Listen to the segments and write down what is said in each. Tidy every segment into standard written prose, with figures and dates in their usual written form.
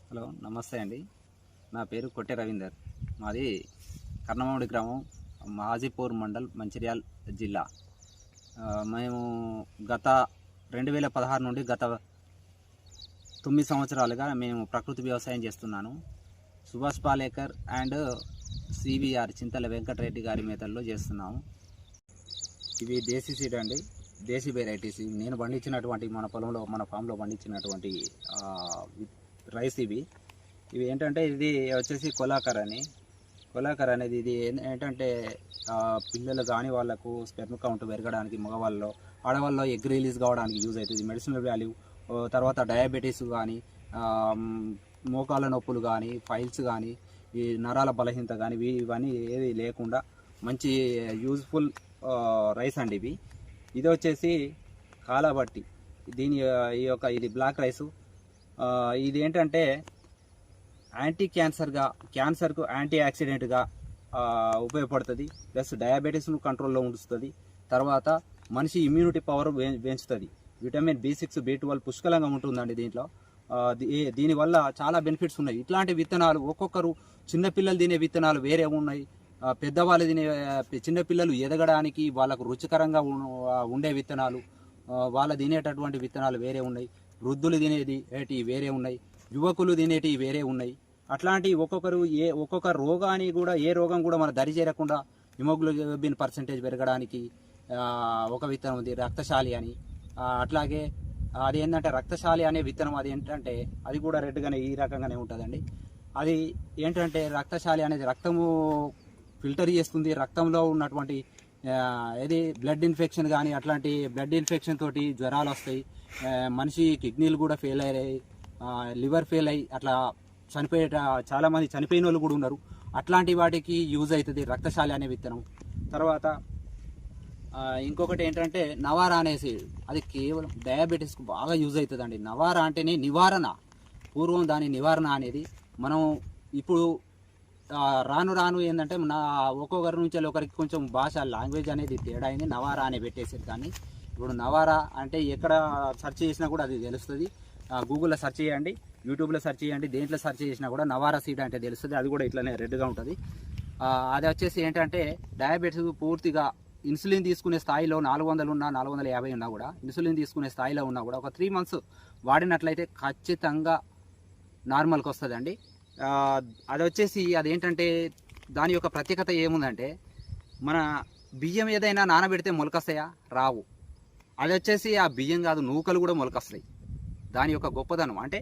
Hello, నమస్తే అండి. నా పేరు కొట్టె రవీందర్. మాది కర్ణమామిడి గ్రామం, మాజీపూర్ మండల్, మంచిర్యాల జిల్లా. మేము గత 2016 నుండి గత 9 సంవత్సరాలుగా మేము ప్రకృతి వ్యవసాయం చేస్తున్నాను. సుభాష్ పాలేకర్ అండ్ సివిఆర్ చింతల వెంకటరెడ్డి గారి మేతల్లో చేస్తున్నాము. ఇవి దేశీ సీడ్ అండి, దేశీ వెరైటీస్. నేను పండించినటువంటి మన ఫామ్లో పండించినటువంటి రైస్ ఇవి ఏంటంటే, ఇది వచ్చేసి కొలాకర్ అనేది ఇది ఏంటంటే పిల్లలు కాని వాళ్ళకు స్పెర్మ్ కౌంట్ పెరగడానికి, మగవాళ్ళలో ఆడవాళ్ళలో ఎగ్ రిలీజ్ కావడానికి యూజ్ అవుతుంది. మెడిసినల్ వాల్యూ, తర్వాత డయాబెటీస్ కానీ, మోకాళ్ళ నొప్పులు కానీ, ఫైల్స్ కానీ, ఈ నరాల బలహీనత కానీ ఇవన్నీ ఏది లేకుండా మంచి యూజ్ఫుల్ రైస్ అండి ఇవి. ఇది వచ్చేసి కాలాబట్టి. ఇది బ్లాక్ రైసు. ఇది ఏంటంటే యాంటీ క్యాన్సర్కు యాంటీ ఆక్సిడెంట్గా ఉపయోగపడుతుంది. ప్లస్ డయాబెటీస్ను కంట్రోల్లో ఉంచుతుంది. తర్వాత మనిషి ఇమ్యూనిటీ పవర్ పెంచుతుంది. విటమిన్ B6, B12 పుష్కలంగా ఉంటుందండి దీంట్లో. దీనివల్ల చాలా బెనిఫిట్స్ ఉన్నాయి. ఇట్లాంటి విత్తనాలు ఒక్కొక్కరు, చిన్నపిల్లలు తినే విత్తనాలు వేరే ఉన్నాయి, పెద్దవాళ్ళు తినే, చిన్నపిల్లలు ఎదగడానికి వాళ్ళకు రుచికరంగా ఉండే విత్తనాలు, వాళ్ళ తినేటటువంటి విత్తనాలు వేరే ఉన్నాయి. వృద్ధులు తినేటి వేరే ఉన్నాయి, యువకులు తినేటివి వేరే ఉన్నాయి. అట్లాంటి ఒక్కొక్క రోగాన్ని కూడా, ఏ రోగం కూడా మన దరి చేరకుండా హిమోగ్లోబిన్ పర్సెంటేజ్ పెరగడానికి ఒక విత్తనం ఉంది, రక్తశాలి అని. అట్లాగే అది ఏంటంటే రక్తశాలి అనే విత్తనం, అది ఏంటంటే అది కూడా రెడ్గానే ఈ రకంగానే ఉంటుందండి. అది ఏంటంటే రక్తశాలి అనేది రక్తము ఫిల్టర్ చేస్తుంది. రక్తంలో ఉన్నటువంటి బ్లడ్ ఇన్ఫెక్షన్ కానీ, అట్లాంటి బ్లడ్ ఇన్ఫెక్షన్ తోటి జ్వరాలు వస్తాయి. మనిషి కిడ్నీలు కూడా ఫెయిల్ అయ్యాయి, లివర్ ఫెయిల్ అయ్యి అట్లా చాలామంది చనిపోయిన వాళ్ళు కూడా ఉన్నారు. అట్లాంటి వాటికి యూజ్ అవుతుంది రక్తశాలి అనే విత్తనం. తర్వాత ఇంకొకటి ఏంటంటే నవారా అనేసి, అది కేవలం డయాబెటీస్కు బాగా యూజ్ అవుతుందండి. నవారా అంటేనే నివారణ. పూర్వం దాని నివారణ అనేది మనం ఇప్పుడు రాను ఏంటంటే ఒక్కొక్కరి నుంచి ఒకరికి కొంచెం భాష, లాంగ్వేజ్ అనేది తేడా అయింది. నవారా అని పెట్టేసేది. కానీ ఇప్పుడు నవారా అంటే ఎక్కడ సెర్చ్ చేసినా కూడా అది తెలుస్తుంది. గూగుల్లో సెర్చ్ చేయండి, యూట్యూబ్లో సెర్చ్ చేయండి, దేంట్లో సెర్చ్ చేసినా కూడా నవారా సీడ్ అంటే తెలుస్తుంది. అది కూడా ఇట్లానే రెడ్గా ఉంటుంది. అది వచ్చేసి ఏంటంటే డయాబెటీస్ పూర్తిగా ఇన్సులిన్ తీసుకునే స్థాయిలో 400 ఉన్నా, 450 ఉన్నా కూడా, ఇన్సులిన్ తీసుకునే స్థాయిలో ఉన్నా కూడా ఒక 3 months వాడినట్లయితే ఖచ్చితంగా నార్మల్కి వస్తుందండి. అది వచ్చేసి అదేంటంటే దాని యొక్క ప్రత్యేకత ఏముందంటే, మన బియ్యం ఏదైనా నానబెడితే మొలకొస్తాయా? రావు. అది వచ్చేసి ఆ బియ్యం కాదు, నూకలు కూడా మొలకొస్తాయి. దాని యొక్క గొప్పదనం అంటే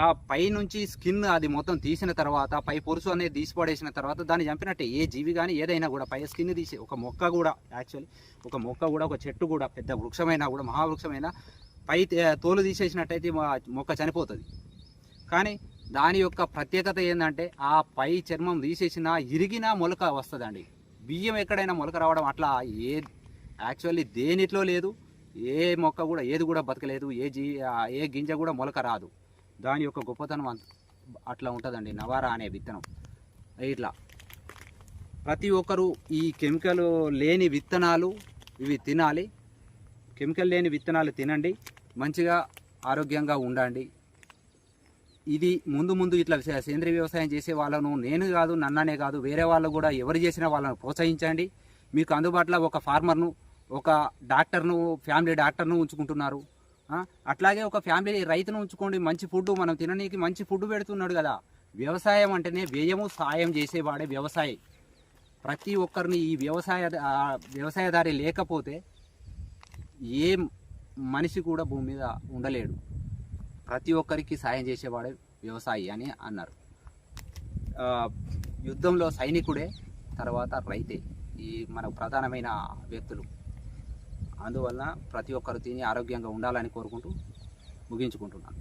ఆ పై నుంచి స్కిన్ అది మొత్తం తీసిన తర్వాత, పై పొరుసు అనేది తీసి పడేసిన తర్వాత దాన్ని చంపినట్టే. ఏ జీవి కానీ ఏదైనా కూడా పై స్కిన్ తీసి, ఒక మొక్క కూడా ఒక చెట్టు కూడా, పెద్ద వృక్షమైనా కూడా, మహావృక్షమైనా పై తోలు తీసేసినట్టయితే మొక్క చనిపోతుంది. కానీ దాని యొక్క ప్రత్యేకత ఏంటంటే ఆ పై చర్మం తీసేసినా ఇరిగినా మొలక వస్తుందండి. బియ్యం ఎక్కడైనా మొలక రావడం అట్లా యాక్చువల్లీ దేనిట్లో లేదు. ఏ మొక్క కూడా ఏది కూడా బతకలేదు, ఏ గింజ కూడా మొలక రాదు. దాని యొక్క గొప్పతనం అట్లా ఉంటుందండి నవారా అనే విత్తనం. ఇట్లా ప్రతి ఒక్కరూ ఈ కెమికల్ లేని విత్తనాలు ఇవి తినాలి. కెమికల్ లేని విత్తనాలు తినండి, మంచిగా ఆరోగ్యంగా ఉండండి. ఇది ముందు ఇట్లా సేంద్రీయ వ్యవసాయం చేసే వాళ్ళను, నేను కాదు, నన్ననే కాదు, వేరే వాళ్ళు కూడా ఎవరు చేసినా వాళ్ళను ప్రోత్సహించండి. మీకు అందుబాటులో ఒక ఫార్మర్ను, ఒక డాక్టర్ను, ఫ్యామిలీ డాక్టర్ను ఉంచుకుంటున్నారు. అట్లాగే ఒక ఫ్యామిలీ రైతును ఉంచుకోండి. మంచి ఫుడ్, మనం తిననీకి మంచి ఫుడ్ పెడుతున్నాడు కదా. వ్యవసాయం అంటేనే వ్యయము సాయం చేసేవాడే వ్యవసాయి. ప్రతి ఒక్కరిని ఈ వ్యవసాయదారి లేకపోతే ఏ మనిషి కూడా భూమి మీద ఉండలేడు. ప్రతి ఒక్కరికి సాయం చేసేవాడే వ్యవసాయి అని అన్నారు. యుద్ధంలో సైనికుడే, తర్వాత రైతే ఈ మనకు ప్రధానమైన వ్యక్తులు. అందువలన ప్రతి ఒక్కరు తిని ఆరోగ్యంగా ఉండాలని కోరుకుంటూ ముగించుకుంటున్నాను.